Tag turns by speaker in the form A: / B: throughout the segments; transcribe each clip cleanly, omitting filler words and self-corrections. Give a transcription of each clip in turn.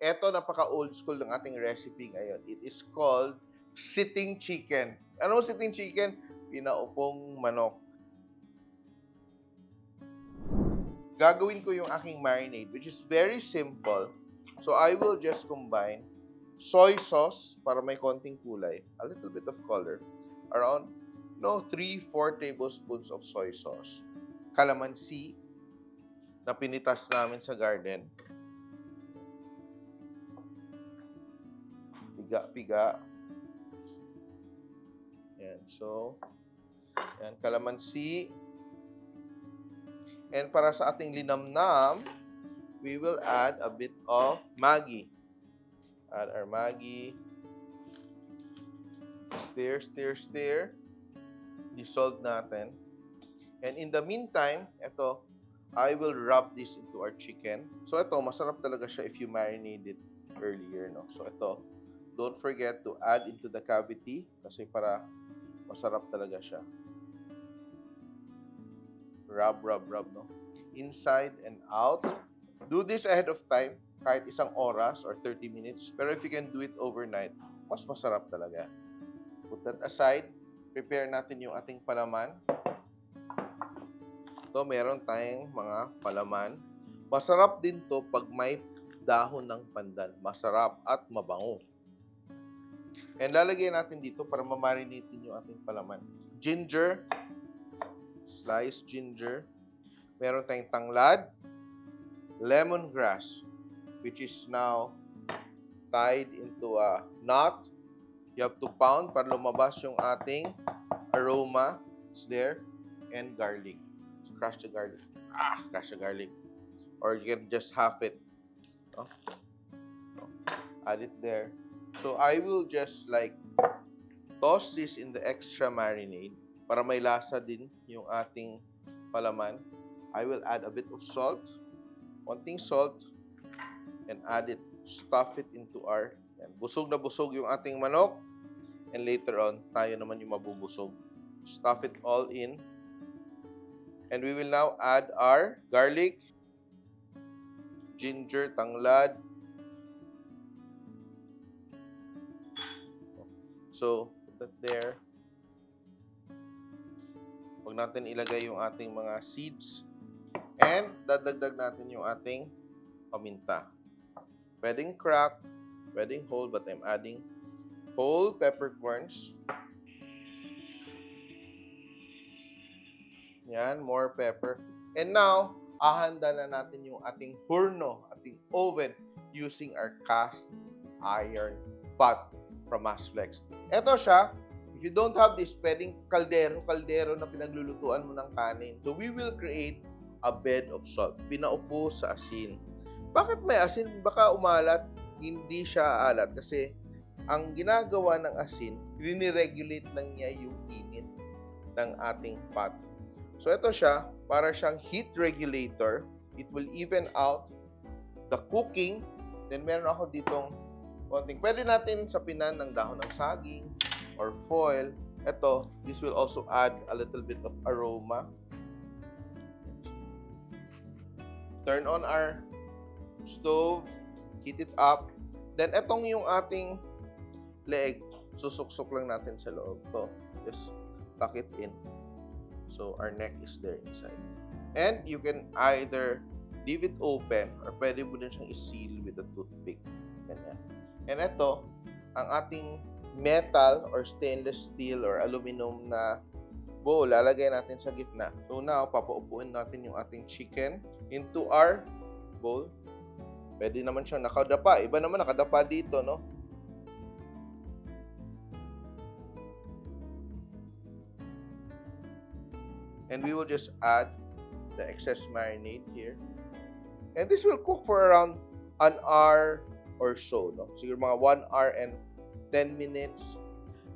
A: Eto, napaka-old school ng ating recipe ngayon. It is called sitting chicken. Ano sitting chicken? Pinaupong manok. Gagawin ko yung aking marinade, which is very simple. So, I will just combine soy sauce para may konting kulay, a little bit of color, around 3-4 tablespoons of soy sauce. Calamansi na pinitas namin sa garden. Piga-piga. Yan. So, yan, calamansi. And para sa ating linamnam, we will add a bit of Maggi. Add our Maggi. Stir, stir, stir. Dissolve natin. And in the meantime, ito, I will rub this into our chicken. So ito, masarap talaga siya if you marinate it earlier, no? So ito, don't forget to add into the cavity kasi para masarap talaga siya. Rub, rub, rub, no? Inside and out. Do this ahead of time, kahit isang oras or 30 minutes. Pero if you can do it overnight, mas masarap talaga. Put that aside. Prepare natin yung ating palaman. So, meron tayong mga palaman. Masarap din to pag may dahon ng pandan. Masarap at mabango. And lalagyan natin dito para mamarinate yung ating palaman. Ginger. Sliced ginger. Meron tayong tanglad. Lemongrass, which is now tied into a knot. You have to pound para lumabas yung ating aroma. It's there. And garlic. Crush the garlic. Crush the garlic. Or you can just half it. Oh. Add it there. So, I will just like toss this in the extra marinade para may lasa din yung ating palaman. I will add a bit of salt. Konting salt. And add it. Stuff it into our... Yan. Busog na busog yung ating manok. And later on, tayo naman yung mabubusog. Stuff it all in. And we will now add our garlic, ginger, tanglad. So, put that there. Huwag natin ilagay yung ating mga seeds. And dadagdag natin yung ating paminta. Pwedeng crack, pwedeng whole, but I'm adding whole peppercorns. Yan, more pepper. And now, ahanda na natin yung ating horno, ating oven, using our cast iron pot from Masflex. Ito siya. If you don't have this, pwedeng kaldero na pinaglulutuan mo ng kanin. So, we will create a bed of salt. Pinaupo sa asin. Bakit may asin? Baka umalat. Hindi siya aalat. Kasi, ang ginagawa ng asin, riniregulate lang niya yung init ng ating pot. So, ito siya, para siyang heat regulator. It will even out the cooking. Then, meron ako ditong konting. Pwede natin sapinan ng dahon ng saging or foil. Ito, this will also add a little bit of aroma. Turn on our stove. Heat it up. Then, itong yung ating leg. Susuksok lang natin sa loob. So, just tuck it in. So, our neck is there inside. And you can either leave it open or pwede mo din siyang i-seal with a toothpick. Ganyan. And ito, ang ating metal or stainless steel or aluminum na bowl, lalagay natin sa gitna. So, now, papaupuin natin yung ating chicken into our bowl. Pwede naman siyang nakadapa. Iba naman nakadapa dito, no? And we will just add the excess marinade here. And this will cook for around an hour or so, no? Siguro mga 1 hour and 10 minutes.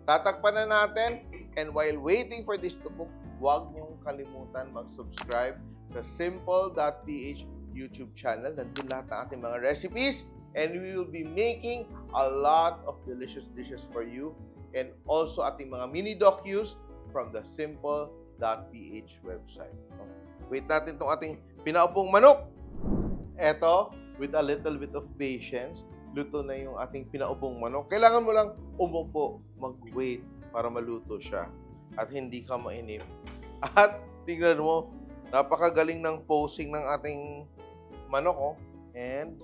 A: Tatakpan na natin. And while waiting for this to cook, huwag niyong kalimutan mag-subscribe sa Simple.ph YouTube channel. Nandun lahat ng ating mga recipes. And we will be making a lot of delicious dishes for you. And also ating mga mini docus from the Simple.ph website. Wait natin itong ating pinaupong manok. Eto, with a little bit of patience, luto na yung ating pinaupong manok. Kailangan mo lang umupo, mag-wait para maluto siya at hindi ka mainip. At tingnan mo, napakagaling ng posing ng ating manok, oh. And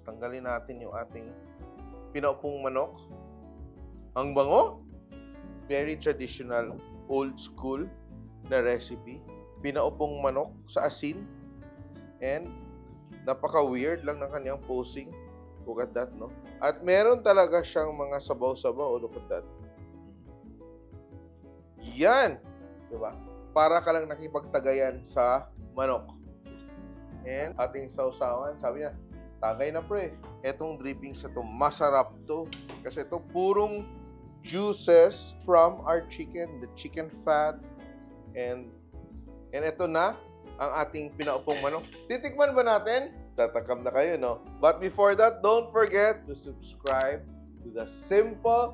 A: tanggalin natin yung ating pinaupong manok. Ang bango. Very traditional, old school na recipe. Pinaupong manok sa asin. And napaka-weird lang ng kanyang posing. Look at that, no? At meron talaga siyang mga sabaw-sabaw. Look at that. Yan! Diba? Para ka lang nakipagtagayan sa manok. And ating sausawan, sabi niya, tagay na pre. Etong drippings ito, masarap to. Kasi ito purong juices from our chicken, the chicken fat. And ito na ang ating pinaupong manok. Titikman ba natin? Tatakam na kayo, no? But before that, don't forget to subscribe to the Simple.ph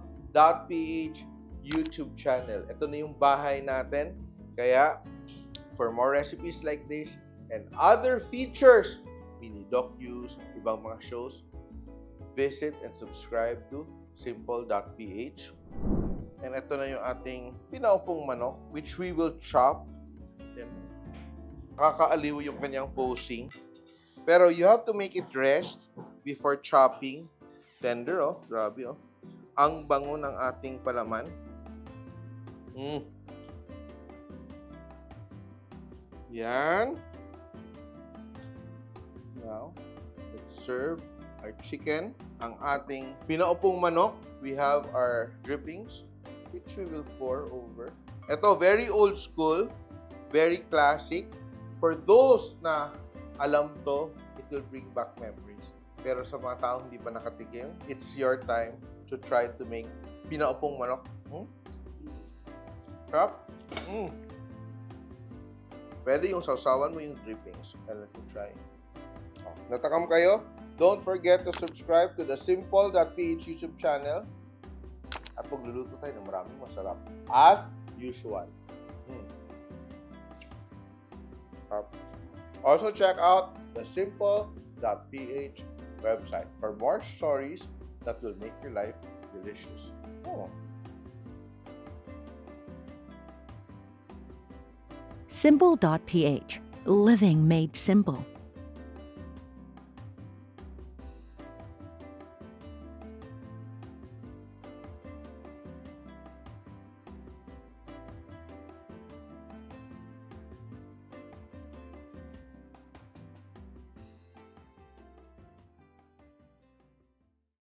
A: YouTube channel. Ito na yung bahay natin. Kaya, for more recipes like this and other features, mini docus, ibang mga shows, visit and subscribe to Simple.ph. And ito na yung ating pinaupong manok, which we will chop. Nakakaaliw yung kanyang posing. Pero you have to make it rest before chopping. Tender, oh. Grabe, oh. Ang bango ng ating palaman. Yan. Now, let's serve our chicken. Ang ating pinaupong manok. We have our drippings, which we will pour over. Ito, very old school. Very classic. For those na alam to, it will bring back memories. Pero sa mga taong hindi pa nakatikim, it's your time to try to make pinaupong manok. Sarap. Pwede yung sausawan mo yung drippings. I'll let you try. Natakam kayo? Don't forget to subscribe to the Simple.ph YouTube channel. At magluluto tayo ng maraming masarap. As usual. Also check out the Simple.ph website for more stories that will make your life delicious.
B: Simple.ph. Living made simple.